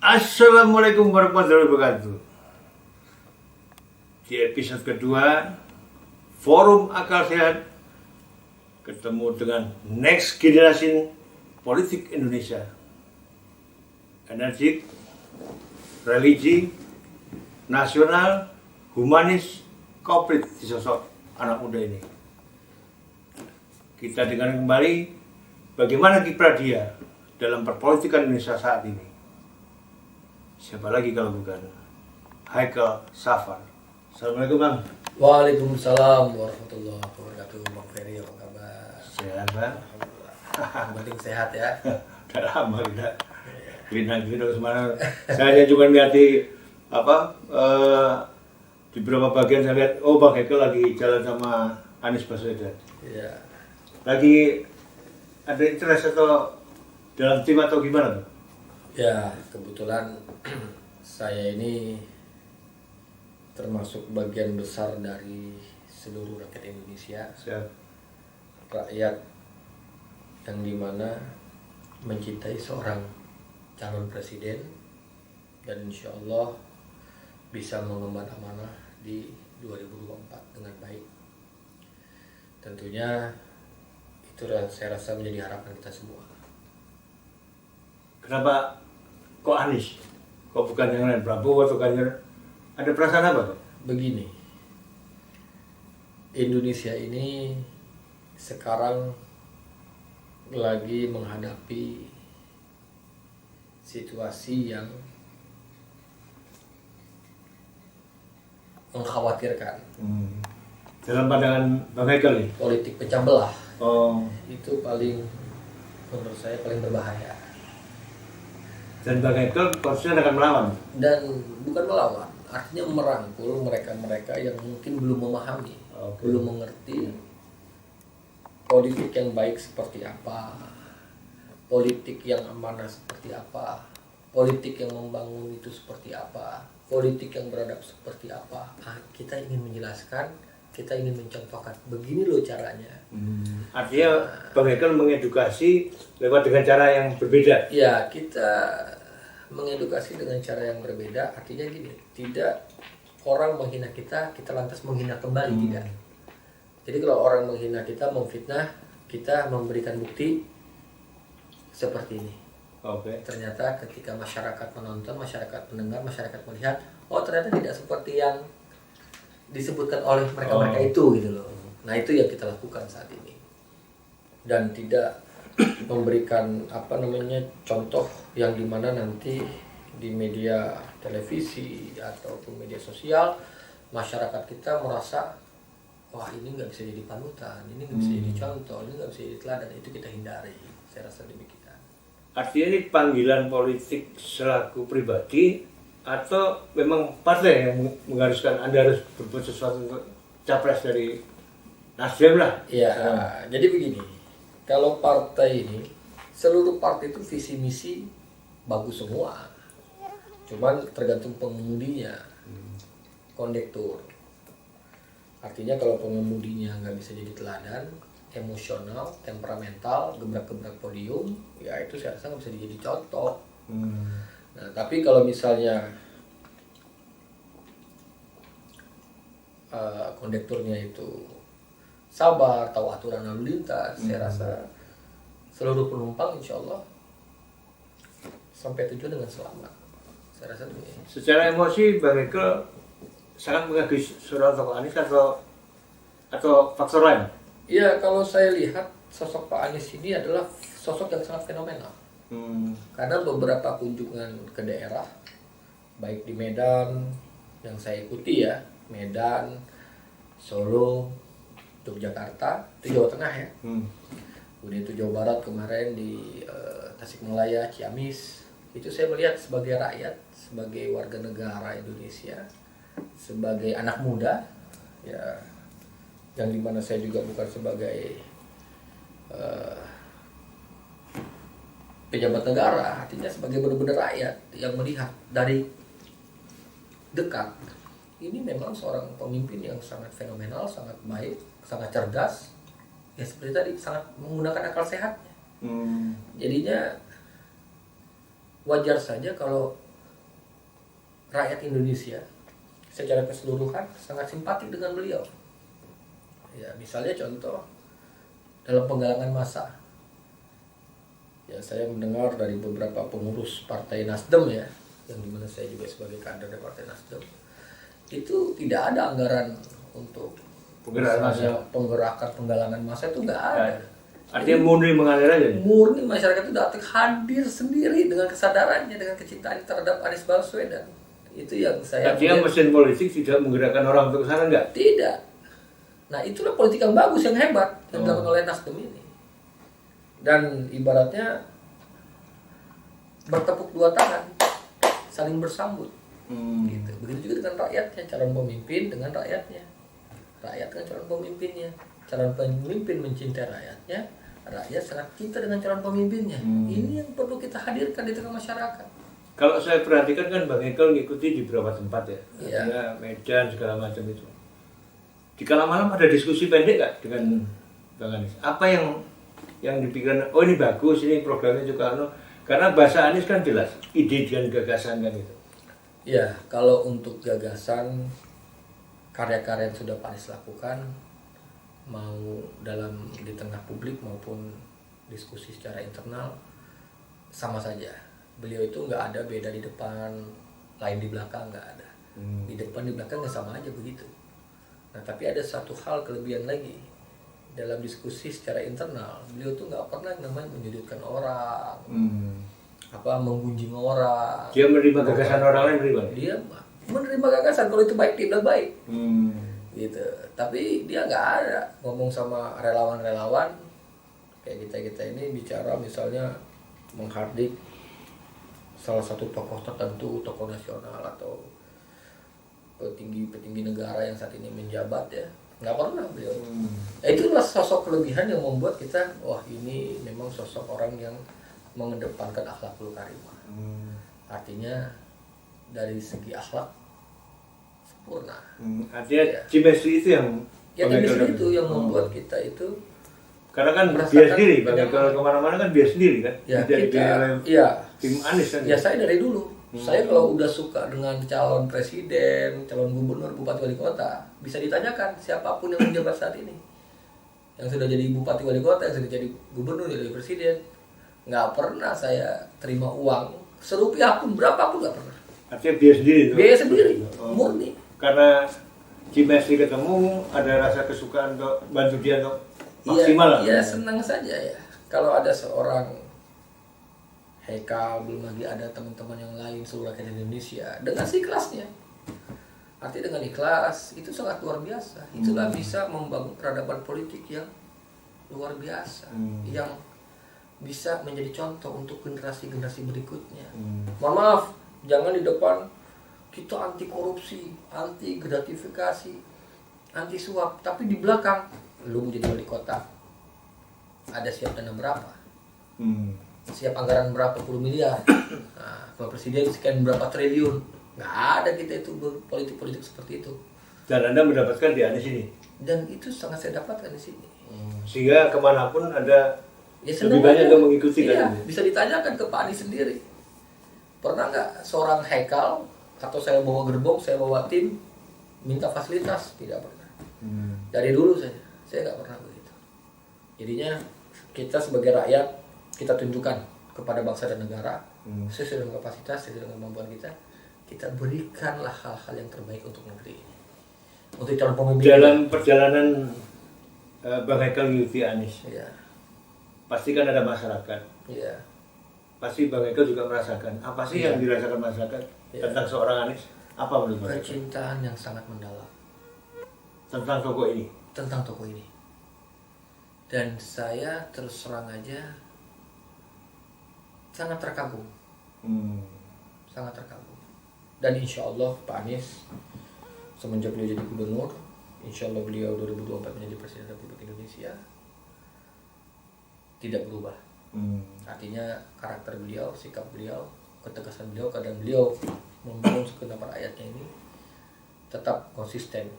Assalamualaikum warahmatullahi wabarakatuh. Di episode kedua Forum Akal Sehat ketemu dengan Next Generation Politik Indonesia. Energik, religi, nasional, humanis, komplit di sosok anak muda ini. Kita dengar kembali bagaimana kiprah dia dalam perpolitikan Indonesia saat ini. Siapa lagi kalau bukan Haikal Safar. Assalamualaikum Bang. Waalaikumsalam warahmatullahi wabarakatuh. Bang Ferry, apa kabar? Sehat Bang? Yang penting sehat ya. Udah lama kita Green semana. Saya juga lihat di di beberapa bagian saya lihat, oh Bang Haikal lagi jalan sama Anies Baswedan. Iya. Lagi ada interest atau dalam tim atau gimana Bang? Ya, kebetulan saya ini termasuk bagian besar dari seluruh rakyat Indonesia. Siap. Rakyat yang dimana mencintai seorang calon presiden dan insya Allah bisa mengemban amanah di 2024 dengan baik. Tentunya itu saya rasa menjadi harapan kita semua. Kenapa kok Anies? Kok bukan yang lain? Prabowo atau Ganjar? Ada perasaan apa? Begini, Indonesia ini sekarang lagi menghadapi situasi yang mengkhawatirkan. Dalam pandangan Bang Haikal nih? Politik pecah belah Oh. itu menurut saya paling berbahaya. Dan Bang Haikal konsisten akan melawan. Dan bukan melawan, artinya merangkul mereka-mereka yang mungkin belum memahami, belum mengerti politik yang baik seperti apa, politik yang amanah seperti apa, politik yang membangun itu seperti apa, politik yang beradab seperti apa. Kita ingin menjelaskan, kita ingin mencontohkan, begini loh caranya. Artinya Bang Haikal mengedukasi lewat dengan cara yang berbeda. Ya, kita mengedukasi dengan cara yang berbeda. Artinya gini, tidak orang menghina kita, kita lantas menghina kembali, tidak. Jadi kalau orang menghina kita, memfitnah, kita memberikan bukti seperti ini. Ternyata ketika masyarakat menonton, masyarakat mendengar, masyarakat melihat, oh ternyata tidak seperti yang disebutkan oleh mereka-mereka itu gitu loh. Nah, itu yang kita lakukan saat ini. Dan tidak memberikan contoh yang dimana nanti di media televisi ataupun media sosial masyarakat kita merasa wah ini nggak bisa jadi panutan, ini nggak bisa jadi contoh, ini nggak bisa jadi teladan. Itu kita hindari. Saya rasa demikian. Artinya ini panggilan politik selaku pribadi atau memang partai yang mengharuskan Anda harus berbuat sesuatu untuk capres dari Nasdem lah? Iya. Jadi begini, kalau partai ini seluruh partai itu visi misi bagus semua, cuman tergantung pengemudinya, kondektur. Artinya kalau pengemudinya nggak bisa jadi teladan, emosional, temperamental, gebrak-gebrak podium, ya itu saya rasa nggak bisa jadi contoh. Nah, tapi kalau misalnya kondekturnya itu sabar, tahu aturan lalu lintas, saya rasa seluruh penumpang insya Allah sampai tujuan dengan selamat. Saya rasa demikian. Secara emosi Bang Haikal sangat mengagumi seorang tokoh Anies atau faktor lain? Iya, kalau saya lihat sosok Pak Anies ini adalah sosok yang sangat fenomenal. Karena beberapa kunjungan ke daerah, baik di Medan yang saya ikuti ya, Medan, Solo, Yogyakarta, itu Jawa Tengah ya. Kemudian itu Jawa Barat kemarin di Tasikmalaya, Ciamis. Itu saya melihat sebagai rakyat, sebagai warga negara Indonesia, sebagai anak muda, ya, yang dimana saya juga bukan sebagai pejabat negara, artinya sebagai benar-benar rakyat yang melihat dari dekat. Ini memang seorang pemimpin yang sangat fenomenal, sangat baik, sangat cerdas, ya seperti tadi, sangat menggunakan akal sehatnya. Jadinya wajar saja kalau rakyat Indonesia secara keseluruhan sangat simpatik dengan beliau. Ya, misalnya contoh dalam penggalangan massa. Ya, saya mendengar dari beberapa pengurus Partai Nasdem ya, yang dimana saya juga sebagai kader dari Partai Nasdem, itu tidak ada anggaran untuk penggerakan penggalangan massa, itu nggak ada. Artinya murni mengalir aja. Murni masyarakat itu datang hadir sendiri dengan kesadarannya, dengan kecintaan terhadap Anies Baswedan. Itu yang saya. Artinya mesin politik tidak menggerakkan orang untuk ke sana, enggak? Tidak. Nah, itulah politik yang bagus, yang hebat yang dilakukan oleh Nasdem ini. Dan ibaratnya bertepuk dua tangan, saling bersambut. Gitu. Begitu juga dengan rakyatnya, calon pemimpin dengan rakyatnya. Rakyat dengan calon pemimpinnya. Calon pemimpin mencintai rakyatnya, rakyat sangat cinta dengan calon pemimpinnya. Ini yang perlu kita hadirkan di tengah masyarakat. Kalau saya perhatikan kan Bang Ekel ngikuti di beberapa tempat ya, Iya. artinya Medan segala macam itu. Di kala malam ada diskusi pendek nggak dengan Bang Anies? Apa yang dipikirkan? Oh ini bagus, ini programnya juga karena bahasa Anies kan jelas, ide dan gagasan kan itu. Ya, kalau untuk gagasan karya-karya yang sudah Pak Anies lakukan, mau dalam di tengah publik maupun diskusi secara internal, sama saja. Beliau itu nggak ada beda di depan, lain di belakang, nggak ada. Di depan, di belakang nggak sama aja begitu. Nah, tapi ada satu hal kelebihan lagi. Dalam diskusi secara internal, beliau tuh nggak pernah namanya menyudutkan orang, menggunjing orang. Dia menerima gagasan orang lain, Dia menerima gagasan, kalau itu baik, dia bilang baik. Gitu. Tapi dia nggak ada ngomong sama relawan-relawan kayak kita ini bicara misalnya menghardik salah satu tokoh tertentu, tokoh nasional atau petinggi negara yang saat ini menjabat ya, nggak pernah beliau. Itulah sosok kelebihan yang membuat kita, wah ini memang sosok orang yang mengedepankan akhlakul karimah. Artinya dari segi akhlak sempurna. Artinya Ya. chemistry itu yang Chemistry itu yang membuat kita itu, karena kan merasakan biar sendiri, Bang kenyaman. Ekel kemana-mana kan biar sendiri kan. ya Tidak kita, dibiayai ya tim Anies kan. ya saya dari dulu. Saya kalau udah suka dengan calon presiden, calon gubernur, bupati, wali kota, bisa ditanyakan siapapun yang menjabat saat ini, yang sudah jadi bupati, wali kota, yang sudah jadi gubernur, jadi presiden, nggak pernah saya terima uang serupiah pun, berapapun nggak pernah. Artinya biar sendiri. Biaya sendiri, murni. Karena chemistry ketemu, ada rasa kesukaan untuk bantu dia untuk maksimal lah. Iya, senang saja ya. Kalau ada seorang Haikal, belum lagi ada teman-teman yang lain seluruh rakyat Indonesia dengan ikhlasnya. Artinya dengan ikhlas itu sangat luar biasa. Itulah bisa membangun peradaban politik yang luar biasa, yang bisa menjadi contoh untuk generasi-generasi berikutnya. Mohon maaf, jangan di depan kita anti korupsi, anti gratifikasi, anti suap, tapi di belakang lu mau jadi wali kota, ada siap dana berapa? Siap anggaran berapa puluh miliar? Nah, kalau presiden sekian berapa triliun? Nggak ada kita itu politik-politik seperti itu. Dan Anda mendapatkan di Anies ini. Dan itu sangat saya dapatkan di sini. Sehingga kemanapun ada Ya, lebih banyak yang mengikuti iya, kan. bisa ditanyakan ke Pak Anies sendiri. Pernah nggak seorang Haikal atau saya bawa gerbong, saya bawa tim, minta fasilitas? Tidak pernah. Dari dulu saya nggak pernah begitu. Jadinya kita sebagai rakyat, kita tunjukkan kepada bangsa dan negara, sesuai dengan kapasitas, sesuai dengan kemampuan kita berikanlah hal-hal yang terbaik untuk negeri ini. Untuk calon pemimpin. Dalam perjalanan Bang Ekel mengikuti Anies, Iya. pasti kan ada masyarakat. Iya. Pasti Bang Ekel juga merasakan. Apa sih yang dirasakan masyarakat tentang seorang Anies? Apa menurut Bang Ekel? Kecintaan yang sangat mendalam Tentang tokoh ini? tentang tokoh ini. Dan saya terus terang aja sangat terkagum. Sangat terkagum. Dan insya Allah Pak Anies semenjak beliau jadi gubernur, insya Allah beliau 2024 menjadi Presiden Republik Indonesia, tidak berubah. Artinya karakter beliau, sikap beliau, ketegasan beliau, keadaan beliau membangun segenap rakyatnya ini tetap konsisten.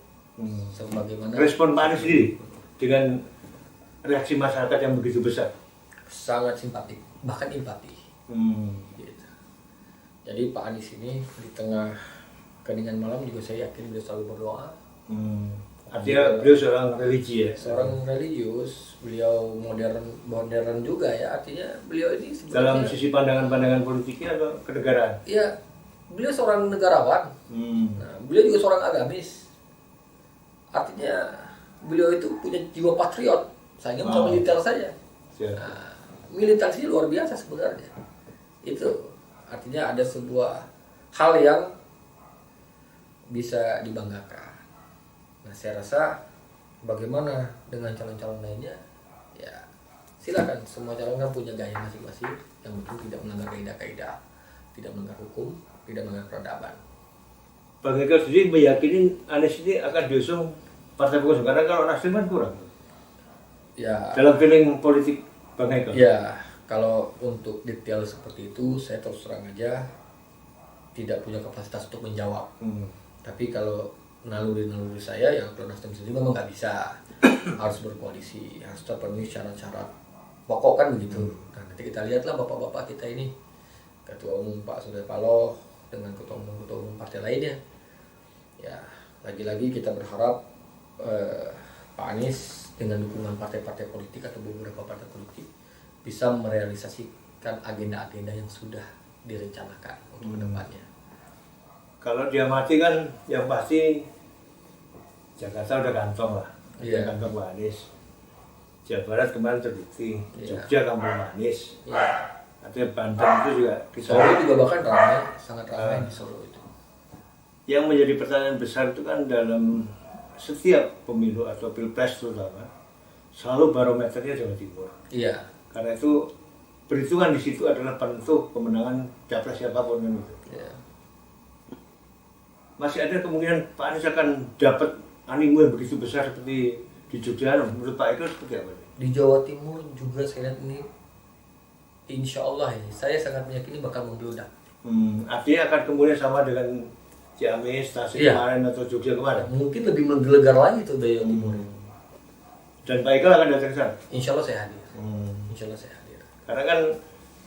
Sebagaimana Respon Pak Anies sendiri dengan reaksi masyarakat yang begitu besar? sangat simpatik, bahkan empati. Gitu. Jadi Pak Anies ini di tengah keningan malam juga saya yakin beliau selalu berdoa. Artinya beliau seorang religi ya. Seorang religius, beliau modern juga ya. Artinya beliau ini Dalam sebenarnya sisi pandangan-pandangan politiknya atau kenegaraan. ya beliau seorang negarawan. Nah, beliau juga seorang agamis. Artinya beliau itu punya jiwa patriot. Sayangnya bukan militer saja. Siap. Nah, militansinya luar biasa sebenarnya. Itu artinya ada sebuah hal yang bisa dibanggakan. Nah, saya rasa bagaimana dengan calon-calon lainnya? Ya, silakan. Semua calon kan punya gaya masing-masing. Yang penting tidak melanggar kaidah-kaidah, tidak melanggar hukum, tidak melanggar peradaban. Bang Eka sendiri meyakini Anies ini akan diusung partai pengusung karena kalau Nasdem kan kurang. Ya, Dalam feeling politik Bang Eka. ya kalau untuk detail seperti itu, saya terus terang aja tidak punya kapasitas untuk menjawab. Tapi kalau naluri saya yang kalau Nasdem sendiri memang nggak bisa harus berkoalisi, harus terpenuhi syarat-syarat pokok kan begitu. Nah, nanti kita lihatlah bapak-bapak kita ini, Ketua Umum Pak Surya Paloh dengan ketua umum partai lainnya. Ya, lagi-lagi kita berharap Pak Anies dengan dukungan partai-partai politik atau beberapa partai politik bisa merealisasikan agenda-agenda yang sudah direncanakan untuk kedepannya. Kalau dia mati kan yang pasti Jakarta udah kantong lah. Iya. Kantong Pak Anies. Jawa Barat kemarin terbukti. Iya. Jogja kampung Anies. Ya, Artinya Banten itu juga kita. Solo juga bahkan ramai, sangat ramai di Solo itu. Yang menjadi pertanyaan besar itu kan dalam setiap pemilu atau pilpres terutama selalu barometernya Jawa Timur. Iya, Karena itu perhitungan di situ adalah penentu kemenangan capres siapapun kan gitu. iya. Masih ada kemungkinan Pak Anies akan dapat animo yang begitu besar seperti di Jogja. Menurut Pak Eko seperti apa? Di Jawa Timur juga saya lihat ini, insya Allah ya, saya sangat meyakini bakal membludak. Artinya akan kemudian sama dengan Ciamis, Tasik Iya. kemarin atau Jogja kemarin. Mungkin lebih menggelegar lagi tuh Jawa Timur. Dan Pak Eko akan datang ke sana. Insya Allah saya hadir. Insya Allah saya hadir. Karena kan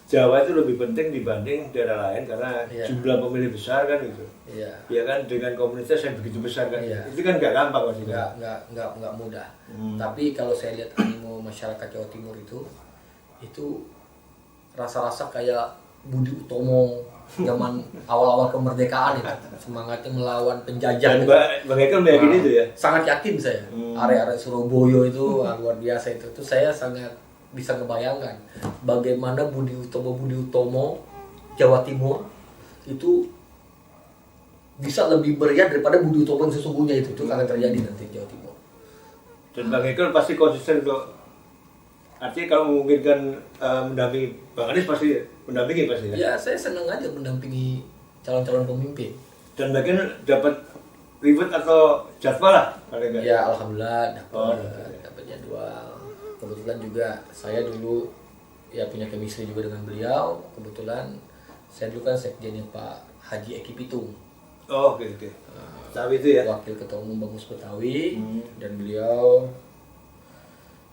Jawa itu lebih penting dibanding daerah lain karena Iya. jumlah pemilih besar kan gitu. Iya. Ya kan dengan komunitas yang begitu besar kan. Iya. Itu kan nggak gampang pasti. Nggak mudah. Tapi kalau saya lihat animo masyarakat Jawa Timur itu rasa-rasa kayak Budi Utomo zaman awal-awal kemerdekaan itu, semangatnya melawan penjajah. Dan Bang Eko meyakini itu ya. Sangat yakin saya. Area-area Surabaya itu luar biasa itu. Itu saya sangat bisa ngebayangkan bagaimana Budi Utomo Jawa Timur itu bisa lebih meriah daripada Budi Utomo yang sesungguhnya itu akan terjadi nanti di Jawa Timur. Dan Bang Eko pasti konsisten untuk artinya kalau memungkinkan mendampingi Bang Anies pasti mendampingi pasti ya. Ya saya senang aja mendampingi calon-calon pemimpin. Dan bagian dapat ribet atau jadwal lah kalau enggak. Ya alhamdulillah Oh, dapat jadwal. Kebetulan juga saya dulu ya punya chemistry juga dengan beliau. Kebetulan saya dulu kan sekjennya Pak Haji Eki Pitung. Oh, oke. Tapi itu ya. Wakil Ketua Umum Bamus Betawi dan beliau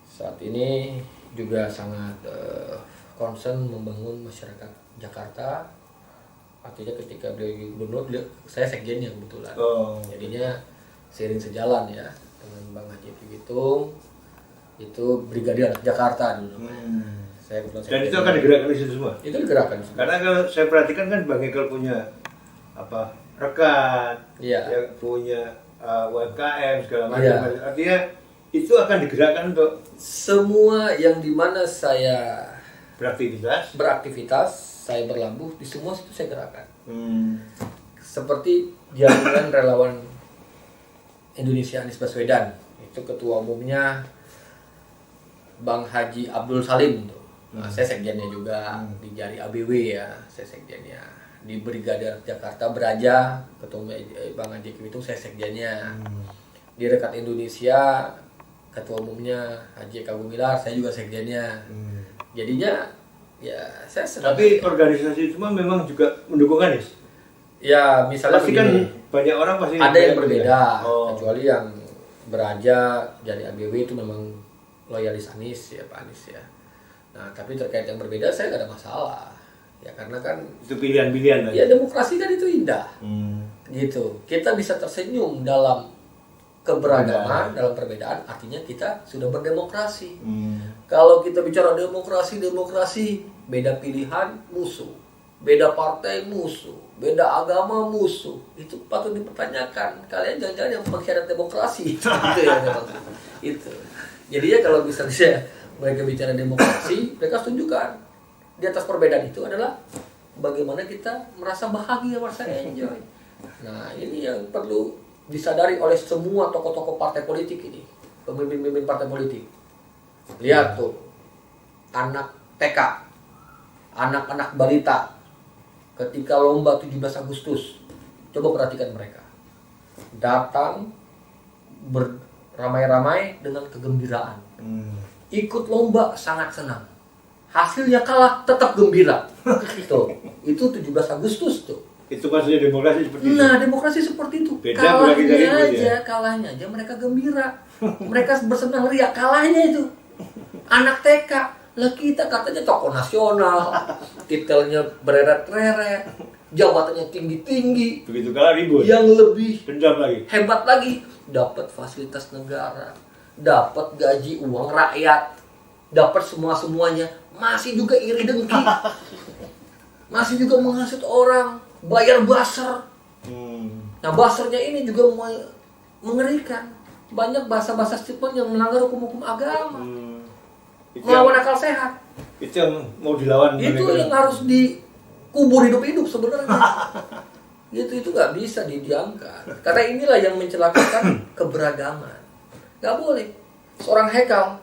saat ini juga sangat concern membangun masyarakat Jakarta. Artinya ketika beliau gubernur, saya sekjennya kebetulan. Oh. Jadinya seiring sejalan ya dengan Bang Haji Pitung. Itu Brigadier Jakarta dulu. Saya kebetulan Dan itu sekjennya. akan digerakkan di situ semua. Itu digerakkan semua. Karena kalau saya perhatikan kan Bang Eko punya apa rekan, Iya. yang punya UMKM segala macam. Iya. Artinya itu akan digerakkan untuk Semua yang dimana saya beraktivitas. saya berlabuh di semua situ saya gerakkan. Hmm. Seperti jaringan relawan Indonesia Anies Baswedan, itu ketua umumnya Bang Haji Abdul Salim tuh. Nah, saya sekjennya juga di Jari ABW ya, saya sekjennya. Di Brigadier Jakarta Beraja, ketua umum Bang Haji itu saya sekjennya. Di Rekat Indonesia, ketua umumnya Haji Eka Gumilar, saya juga sekjennya. Jadinya ya saya senang. Tapi organisasi itu memang juga mendukung Anies. Ya misalnya Pasti kan begini, banyak orang pasti ada yang berbeda, Oh. kecuali yang Beraja Jari ABW itu memang loyalis Anies ya Pak Anies ya. Nah tapi terkait yang berbeda saya nggak ada masalah ya karena kan Itu pilihan-pilihan lah. ya demokrasi kan itu indah. Gitu. Kita bisa tersenyum dalam keberagaman, dalam perbedaan, artinya kita sudah berdemokrasi. Kalau kita bicara demokrasi, beda pilihan musuh, beda partai musuh, beda agama musuh, itu patut dipertanyakan. Kalian jangan-jangan yang mengkhianat demokrasi. Itu ya memang. Itu. Jadi ya kalau misalnya mereka bicara demokrasi, mereka tunjukkan di atas perbedaan itu adalah bagaimana kita merasa bahagia, merasa enjoy. Nah, ini yang perlu disadari oleh semua tokoh-tokoh partai politik ini, pemimpin-pemimpin partai politik. Lihat tuh, anak TK, anak-anak balita, ketika lomba 17 Agustus, coba perhatikan mereka. Datang beramai-ramai dengan kegembiraan. Ikut lomba sangat senang. Hasilnya kalah, tetap gembira. Tuh, itu 17 Agustus tuh. Itu maksudnya demokrasi seperti itu. Nah, demokrasi seperti itu. Beda Kalahnya aja mereka gembira. Mereka bersenang ria, kalahnya itu. Anak TK, lah kita katanya tokoh nasional, titelnya bereret-reret, jabatannya tinggi-tinggi. Begitu kalah ribut. Yang lebih dendam lagi. hebat lagi, dapat fasilitas negara, dapat gaji uang rakyat, dapat semuanya, masih juga iri dengki. Masih juga menghasut orang, bayar buzzer. Nah, buzzernya ini juga mengerikan. Banyak bahasa-bahasa statement yang melanggar hukum-hukum agama. Melawan akal sehat. Itu yang mau dilawan. Itu yang harus dikubur hidup-hidup sebenarnya. Itu nggak bisa didiamkan. Karena inilah yang mencelakakan keberagaman. Nggak boleh. Seorang Haikal,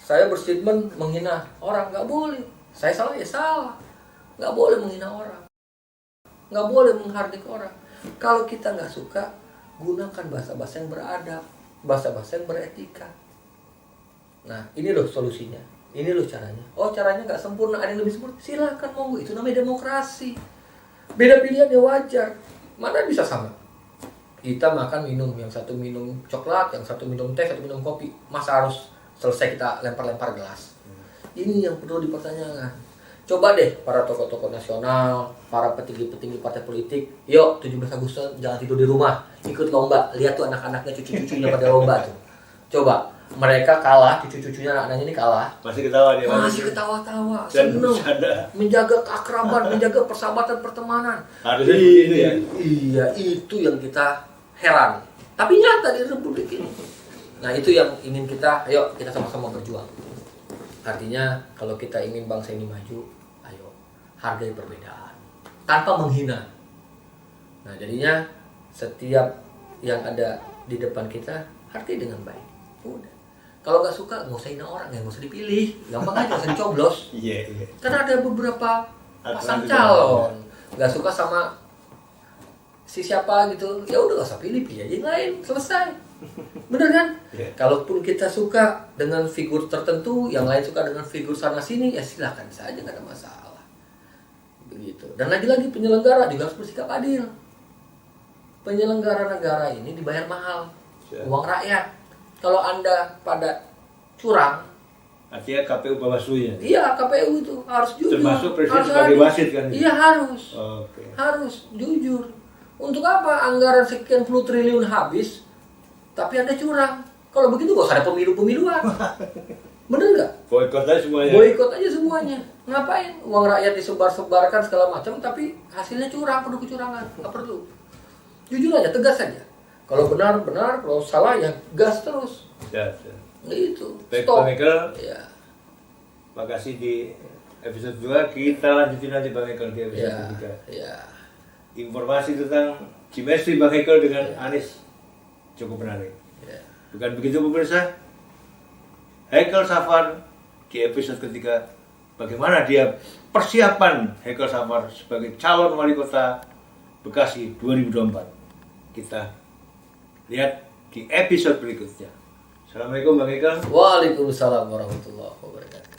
saya berstatement menghina orang, nggak boleh. Saya salah ya salah. Nggak boleh menghina orang. Nggak boleh menghardik orang. Kalau kita nggak suka, gunakan bahasa-bahasa yang beradab, bahasa-bahasa yang beretika. Nah, ini loh solusinya. Ini loh caranya. Oh, caranya nggak sempurna, ada yang lebih sempurna. Silakan monggo, itu namanya demokrasi. Beda pilihan ya wajar. Mana bisa sama? Kita makan minum, yang satu minum coklat, yang satu minum teh, satu minum kopi. Masa harus selesai kita lempar-lempar gelas? Ini yang perlu dipertanyakan. Coba deh para tokoh-tokoh nasional, para petinggi-petinggi partai politik, yuk 17 Agustus jangan tidur di rumah, ikut lomba. Lihat tuh anak-anaknya, cucu-cucunya pada lomba tuh. Coba, mereka kalah, cucu-cucunya anak-anaknya ini kalah. Masih ketawa dia. Masih ketawa-tawa, seneng. Menjaga keakraban, menjaga persahabatan, pertemanan. Harusnya itu ya. Iya, itu yang kita heran. Tapi nyata di Republik ini. Nah, itu yang ingin kita, ayo kita sama-sama berjuang. Artinya kalau kita ingin bangsa ini maju, ayo hargai perbedaan tanpa menghina. Nah, jadinya setiap yang ada di depan kita hargai dengan baik. Udah. Kalau nggak suka, nggak usah hina orang, nggak usah dipilih, gampang aja, nggak usah dicoblos. Iya. Karena ada beberapa pasang calon, nggak suka sama si siapa gitu, ya udah nggak usah pilih aja yang lain, selesai. Bener kan? Yeah. Kalaupun kita suka dengan figur tertentu, yang lain suka dengan figur sana sini, ya silakan saja, nggak ada masalah. Begitu. Dan lagi-lagi penyelenggara juga harus bersikap adil. Penyelenggara negara ini dibayar mahal, uang rakyat. Kalau Anda pada curang, artinya KPU Bawaslu-nya. iya, KPU itu harus jujur. Termasuk presiden harus sebagai adil. wasit kan? Iya, harus. Oke. Harus jujur. Untuk apa anggaran sekian puluh triliun habis, tapi Anda curang? Kalau begitu gak usah ada pemilu-pemiluan. Bener nggak? Boykot aja semuanya. Boykot aja semuanya. Ngapain? Uang rakyat disebar-sebarkan segala macam, tapi hasilnya curang, penuh kecurangan. Nggak perlu. Jujur aja, tegas aja. Kalau benar, benar. Kalau salah, ya gas terus. Ya. Gitu. Baik, Stop. Bang Ekel. Ya. Makasih di episode 2. Kita lanjutin nanti Bang Ekel di episode Ya. 3. Ya. Informasi tentang chemistry Bang Ekel dengan Anies cukup menarik. Ya. Bukan begitu pemirsa? Haikal Safar di episode ketiga, bagaimana dia persiapan Haikal Safar sebagai calon wali kota Bekasi 2024. Kita lihat di episode berikutnya. Assalamualaikum Bang Haikal. Waalaikumsalam warahmatullahi wabarakatuh.